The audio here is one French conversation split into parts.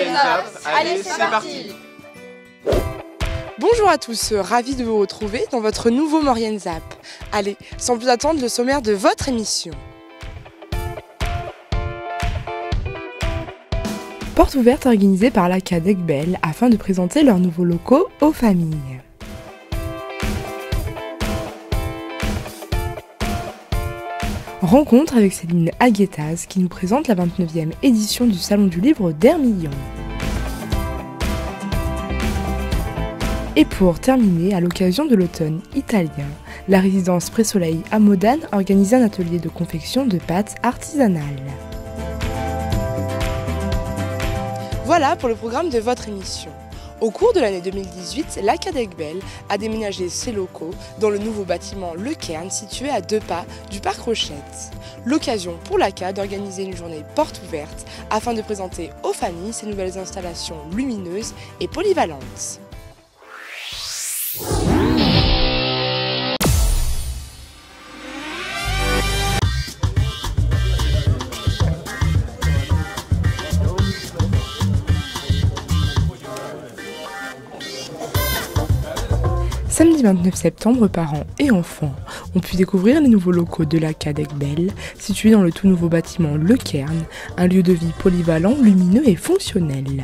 Moyenne Zap. Allez, c'est parti. Bonjour à tous, ravi de vous retrouver dans votre nouveau Maurienne Zap. Allez, sans plus attendre, le sommaire de votre émission. Porte ouverte organisée par l'ACA d'Aiguebelle afin de présenter leurs nouveaux locaux aux familles. Rencontre avec Céline Aguetaz qui nous présente la 29e édition du Salon du Livre d'Hermillon. Et pour terminer, à l'occasion de l'automne italien, la résidence Pré-Soleil à Modane organise un atelier de confection de pâtes artisanales. Voilà pour le programme de votre émission. Au cours de l'année 2018, l'ACA d'Aiguebelle a déménagé ses locaux dans le nouveau bâtiment Le Cairn situé à 2 pas du parc Rochette. L'occasion pour l'ACA d'organiser une journée porte ouverte afin de présenter aux familles ces nouvelles installations lumineuses et polyvalentes. Samedi 29 septembre, parents et enfants ont pu découvrir les nouveaux locaux de l'ACA d'Aiguebelle, situés dans le tout nouveau bâtiment Le Cairn, un lieu de vie polyvalent, lumineux et fonctionnel.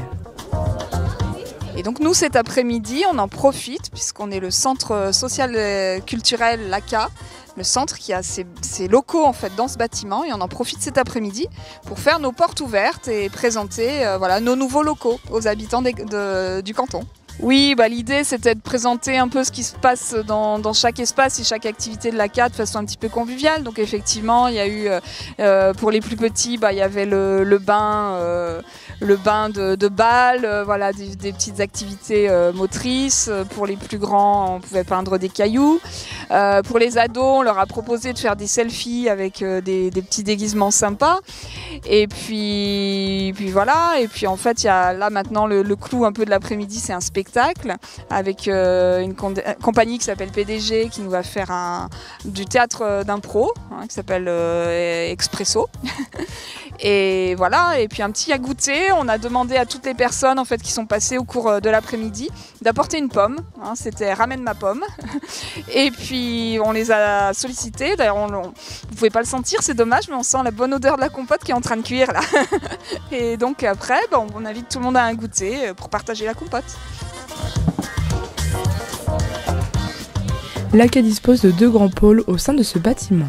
Et donc nous, cet après-midi, on en profite puisqu'on est le centre social et culturel l'ACA, le centre qui a ses locaux en fait dans ce bâtiment, et on en profite cet après-midi pour faire nos portes ouvertes et présenter nos nouveaux locaux aux habitants du canton. Oui, l'idée c'était de présenter un peu ce qui se passe dans chaque espace et chaque activité de l'ACA de façon un petit peu conviviale. Donc effectivement, il y a eu, pour les plus petits, il y avait le bain de bal, des petites activités motrices. Pour les plus grands, on pouvait peindre des cailloux. Pour les ados, on leur a proposé de faire des selfies avec des petits déguisements sympas. Et puis voilà. Et puis en fait, il y a là maintenant le clou un peu de l'après-midi, c'est un spectacle avec une compagnie qui s'appelle PDG qui nous va faire du théâtre d'impro qui s'appelle Expresso. Et voilà, et puis un petit à goûter. On a demandé à toutes les personnes en fait qui sont passées au cours de l'après-midi d'apporter une pomme. C'était ramène ma pomme. Et puis on les a sollicités. D'ailleurs, vous pouvez pas le sentir, c'est dommage, mais on sent la bonne odeur de la compote qui est en train de cuire là. Et donc après, on invite tout le monde à un goûter pour partager la compote. L'ACA dispose de 2 grands pôles au sein de ce bâtiment.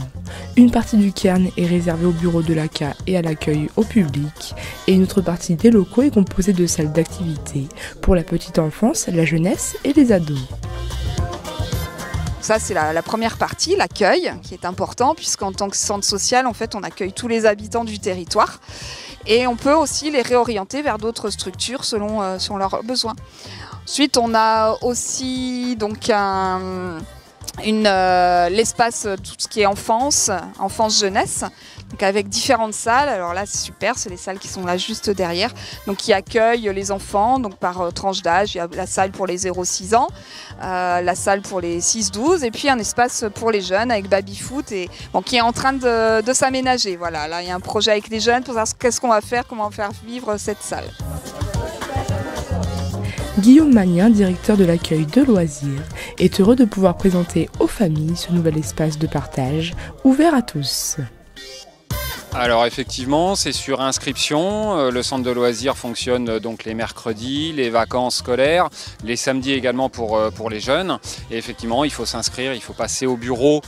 Une partie du cairn est réservée au bureau de l'ACA et à l'accueil au public, et une autre partie des locaux est composée de salles d'activité pour la petite enfance, la jeunesse et les ados. Ça, c'est la première partie, l'accueil, qui est important, puisqu'en tant que centre social, en fait, on accueille tous les habitants du territoire. Et on peut aussi les réorienter vers d'autres structures selon leurs besoins. Ensuite, on a aussi donc l'espace, tout ce qui est enfance-jeunesse, donc avec différentes salles. Alors là, c'est super, c'est les salles qui sont là juste derrière, donc qui accueillent les enfants donc par tranche d'âge. Il y a la salle pour les 0-6 ans, la salle pour les 6-12, et puis un espace pour les jeunes avec baby-foot qui est en train de s'aménager. Voilà, là, il y a un projet avec les jeunes pour savoir qu'est-ce qu'on va faire, comment faire vivre cette salle. Guillaume Magnin, directeur de l'accueil de loisirs, est heureux de pouvoir présenter aux familles ce nouvel espace de partage ouvert à tous. Alors effectivement, c'est sur inscription. Le centre de loisirs fonctionne donc les mercredis, les vacances scolaires, les samedis également pour les jeunes. Et effectivement, il faut s'inscrire, il faut passer au bureau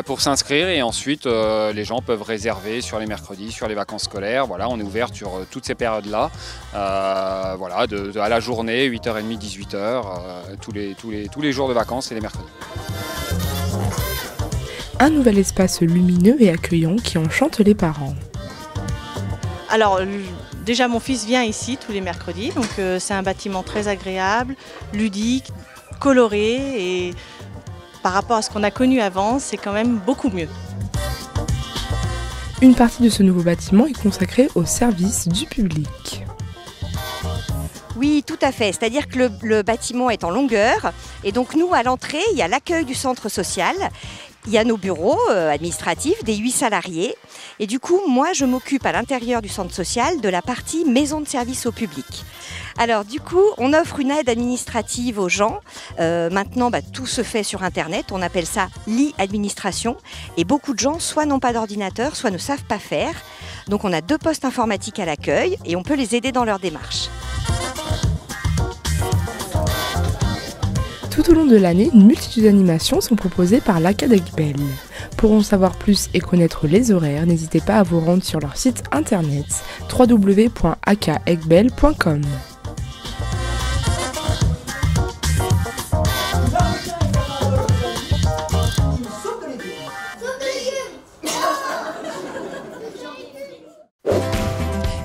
pour s'inscrire, et ensuite les gens peuvent réserver sur les mercredis, sur les vacances scolaires. Voilà, on est ouvert sur toutes ces périodes-là, à la journée, 8h30, 18h, tous les jours de vacances et les mercredis. Un nouvel espace lumineux et accueillant qui enchante les parents. Alors déjà mon fils vient ici tous les mercredis, donc c'est un bâtiment très agréable, ludique, coloré, et par rapport à ce qu'on a connu avant, c'est quand même beaucoup mieux. Une partie de ce nouveau bâtiment est consacrée au service du public. Oui, tout à fait. C'est-à-dire que le bâtiment est en longueur, et donc nous, à l'entrée, il y a l'accueil du centre social Il y a nos bureaux administratifs, des 8 salariés. Et du coup, moi, je m'occupe à l'intérieur du centre social de la partie maison de service au public. Alors du coup, on offre une aide administrative aux gens. Maintenant, tout se fait sur Internet. On appelle ça l'e-administration. Et beaucoup de gens, soit n'ont pas d'ordinateur, soit ne savent pas faire. Donc on a 2 postes informatiques à l'accueil et on peut les aider dans leur démarche. Tout au long de l'année, une multitude d'animations sont proposées par l'ACADECBEL. Pour en savoir plus et connaître les horaires, n'hésitez pas à vous rendre sur leur site internet www.acadecbel.com.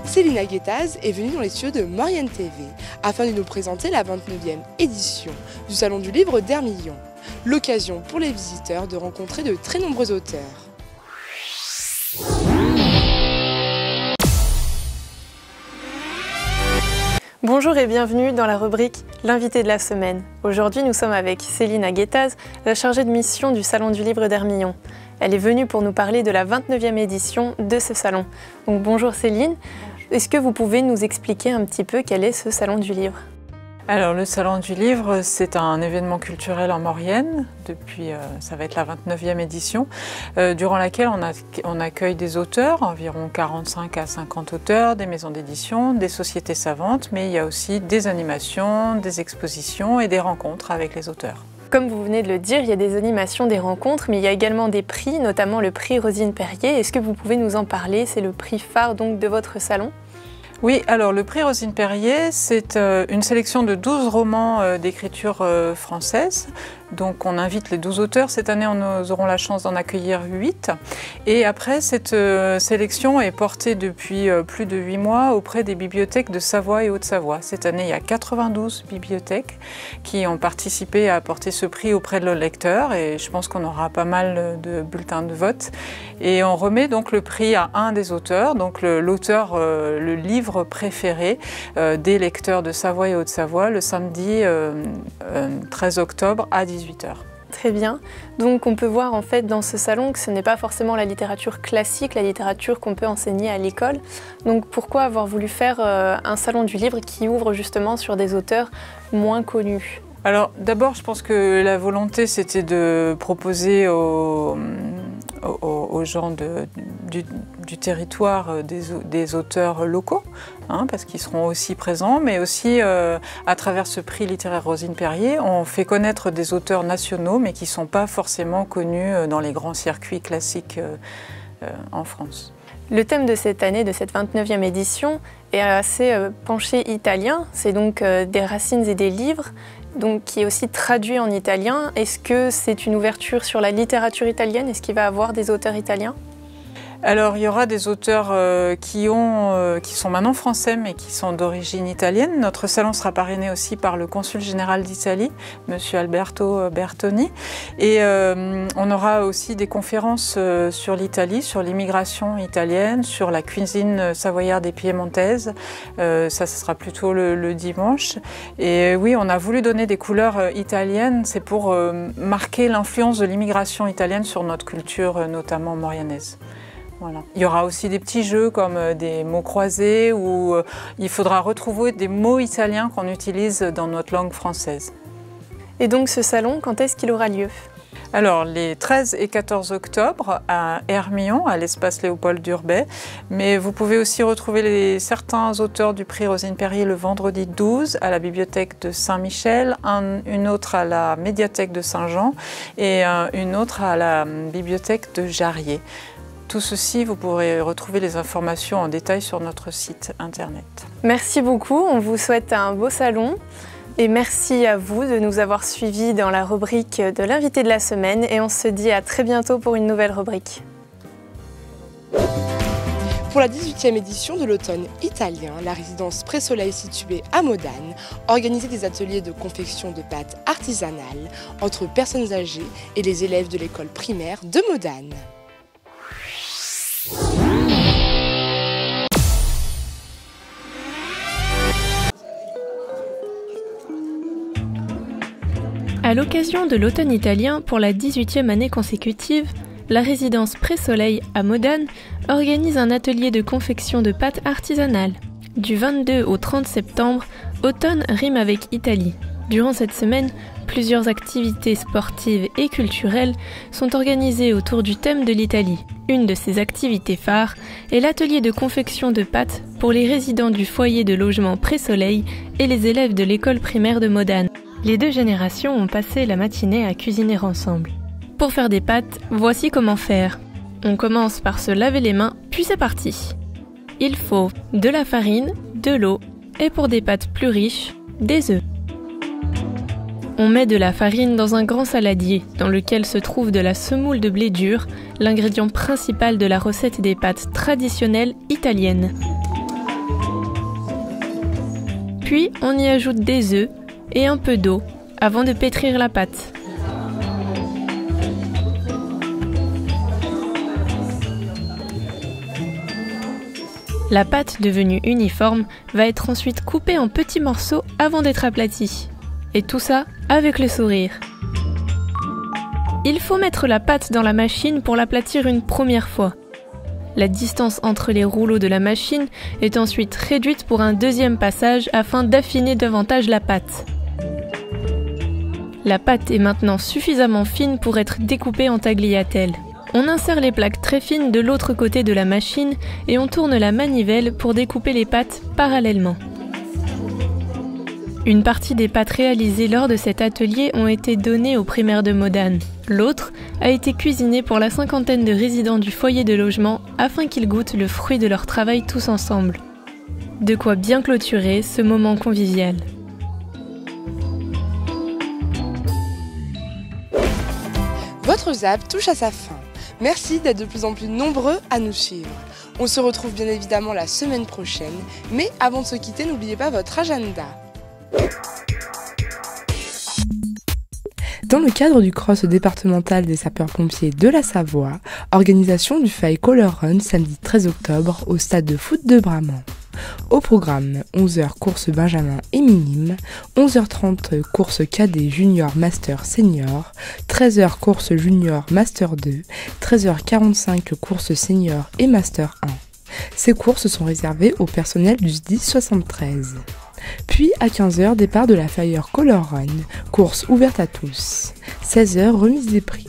Céline Aguetaz est venue dans les studios de Maurienne TV afin de nous présenter la 29e édition du Salon du Livre d'Hermillon. L'occasion pour les visiteurs de rencontrer de très nombreux auteurs. Bonjour et bienvenue dans la rubrique L'invité de la semaine. Aujourd'hui, nous sommes avec Céline Aguetaz, la chargée de mission du Salon du Livre d'Hermillon. Elle est venue pour nous parler de la 29e édition de ce salon. Donc bonjour Céline, est-ce que vous pouvez nous expliquer un petit peu quel est ce Salon du Livre ? Alors le Salon du Livre, c'est un événement culturel en Maurienne, depuis, ça va être la 29e édition, durant laquelle on accueille des auteurs, environ 45 à 50 auteurs, des maisons d'édition, des sociétés savantes, mais il y a aussi des animations, des expositions et des rencontres avec les auteurs. Comme vous venez de le dire, il y a des animations, des rencontres, mais il y a également des prix, notamment le prix Rosine Perrier. Est-ce que vous pouvez nous en parler? C'est le prix phare donc de votre salon. Oui, alors le prix Rosine Perrier, c'est une sélection de 12 romans d'écriture française. Donc on invite les 12 auteurs. Cette année, nous aurons la chance d'en accueillir 8. Et après, cette sélection est portée depuis plus de 8 mois auprès des bibliothèques de Savoie et Haute-Savoie. Cette année, il y a 92 bibliothèques qui ont participé à porter ce prix auprès de leurs lecteurs. Et je pense qu'on aura pas mal de bulletins de vote. Et on remet donc le prix à un des auteurs, donc l'auteur, le livre préféré des lecteurs de Savoie et Haute-Savoie le samedi 13 octobre à 18h. Très bien. Donc on peut voir en fait dans ce salon que ce n'est pas forcément la littérature classique, la littérature qu'on peut enseigner à l'école. Donc pourquoi avoir voulu faire un salon du livre qui ouvre justement sur des auteurs moins connus? Alors d'abord, je pense que la volonté c'était de proposer aux gens du territoire des auteurs locaux, parce qu'ils seront aussi présents, mais aussi à travers ce prix littéraire Rosine Perrier, on fait connaître des auteurs nationaux, mais qui ne sont pas forcément connus dans les grands circuits classiques en France. Le thème de cette année, de cette 29e édition, est assez penché italien, c'est donc des racines et des livres, donc qui est aussi traduit en italien. Est-ce que c'est une ouverture sur la littérature italienne? Est-ce qu'il va y avoir des auteurs italiens? Alors, il y aura des auteurs qui sont maintenant français, mais qui sont d'origine italienne. Notre salon sera parrainé aussi par le consul général d'Italie, M. Alberto Bertoni. Et on aura aussi des conférences sur l'Italie, sur l'immigration italienne, sur la cuisine savoyarde et piémontaise. Ça, ce sera plutôt le dimanche. Et oui, on a voulu donner des couleurs italiennes. C'est pour marquer l'influence de l'immigration italienne sur notre culture, notamment maurianaise. Voilà. Il y aura aussi des petits jeux comme des mots croisés où il faudra retrouver des mots italiens qu'on utilise dans notre langue française. Et donc ce salon, quand est-ce qu'il aura lieu? Alors, les 13 et 14 octobre à Hermillon, à l'espace Léopold Durbet. Mais vous pouvez aussi retrouver certains auteurs du prix Rosine Perrier le vendredi 12 à la bibliothèque de Saint-Michel, une autre à la médiathèque de Saint-Jean et une autre à la bibliothèque de Jarrier. Tout ceci, vous pourrez retrouver les informations en détail sur notre site internet. Merci beaucoup, on vous souhaite un beau salon et merci à vous de nous avoir suivis dans la rubrique de l'invité de la semaine et on se dit à très bientôt pour une nouvelle rubrique. Pour la 18e édition de l'automne italien, la résidence Pré-Soleil située à Modane organisait des ateliers de confection de pâtes artisanales entre personnes âgées et les élèves de l'école primaire de Modane. À l'occasion de l'automne italien, pour la 18e année consécutive, la résidence Pré-Soleil à Modane organise un atelier de confection de pâtes artisanales. Du 22 au 30 septembre, automne rime avec Italie. Durant cette semaine, plusieurs activités sportives et culturelles sont organisées autour du thème de l'Italie. Une de ces activités phares est l'atelier de confection de pâtes pour les résidents du foyer de logement Pré-Soleil et les élèves de l'école primaire de Modane. Les deux générations ont passé la matinée à cuisiner ensemble. Pour faire des pâtes, voici comment faire. On commence par se laver les mains, puis c'est parti. Il faut de la farine, de l'eau et pour des pâtes plus riches, des œufs. On met de la farine dans un grand saladier dans lequel se trouve de la semoule de blé dur, l'ingrédient principal de la recette des pâtes traditionnelles italiennes. Puis on y ajoute des œufs et un peu d'eau avant de pétrir la pâte. La pâte devenue uniforme va être ensuite coupée en petits morceaux avant d'être aplatie. Et tout ça avec le sourire. Il faut mettre la pâte dans la machine pour l'aplatir une première fois. La distance entre les rouleaux de la machine est ensuite réduite pour un deuxième passage afin d'affiner davantage la pâte. La pâte est maintenant suffisamment fine pour être découpée en tagliatelles. On insère les plaques très fines de l'autre côté de la machine et on tourne la manivelle pour découper les pâtes parallèlement. Une partie des pâtes réalisées lors de cet atelier ont été données aux primaires de Modane. L'autre a été cuisinée pour la 50aine de résidents du foyer de logement afin qu'ils goûtent le fruit de leur travail tous ensemble. De quoi bien clôturer ce moment convivial. Votre ZAP touche à sa fin. Merci d'être de plus en plus nombreux à nous suivre. On se retrouve bien évidemment la semaine prochaine, mais avant de se quitter, n'oubliez pas votre agenda. Dans le cadre du cross départemental des sapeurs-pompiers de la Savoie, organisation du Faille Color Run samedi 13 octobre au stade de foot de Bramant. Au programme, 11h course Benjamin et minime, 11h30 course cadet junior master senior, 13h course junior master 2, 13h45 course senior et master 1. Ces courses sont réservées au personnel du SDIS 73. Puis à 15h, départ de la Fire Color Run, course ouverte à tous. 16h, remise des prix.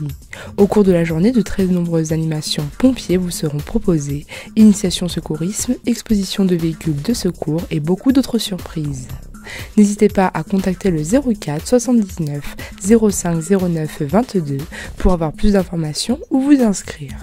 Au cours de la journée, de très nombreuses animations pompiers vous seront proposées, initiation secourisme, exposition de véhicules de secours et beaucoup d'autres surprises. N'hésitez pas à contacter le 04 79 05 09 22 pour avoir plus d'informations ou vous inscrire.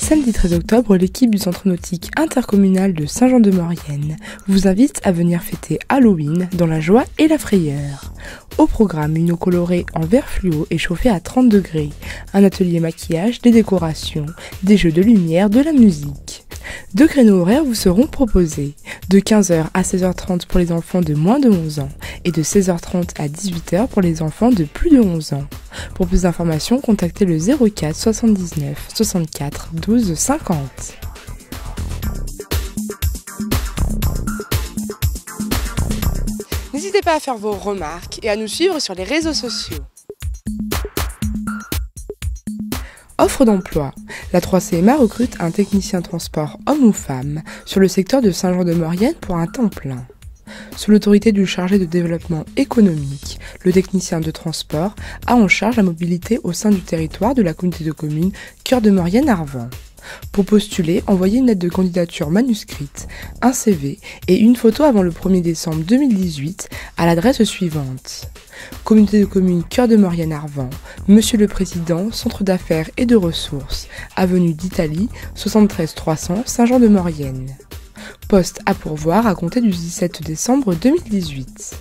Samedi 13 octobre, l'équipe du Centre nautique intercommunal de Saint-Jean-de-Maurienne vous invite à venir fêter Halloween dans la joie et la frayeur. Au programme, une eau colorée en vert fluo et chauffée à 30 degrés, un atelier maquillage, des décorations, des jeux de lumière, de la musique. 2 créneaux horaires vous seront proposés, de 15h à 16h30 pour les enfants de moins de 11 ans et de 16h30 à 18h pour les enfants de plus de 11 ans. Pour plus d'informations, contactez le 04 79 64 12 50. N'hésitez pas à faire vos remarques et à nous suivre sur les réseaux sociaux. Offre d'emploi. La 3CMA recrute un technicien transport homme ou femme sur le secteur de Saint-Jean-de-Maurienne pour un temps plein. Sous l'autorité du chargé de développement économique, le technicien de transport a en charge la mobilité au sein du territoire de la communauté de communes Cœur de Maurienne-Arvent. Pour postuler, envoyez une lettre de candidature manuscrite, un CV et une photo avant le 1er décembre 2018 à l'adresse suivante. Communauté de communes Cœur de Maurienne-Arvent, Monsieur le Président, Centre d'affaires et de ressources, avenue d'Italie, 73 300, Saint-Jean-de-Maurienne. Poste à pourvoir à compter du 17 décembre 2018.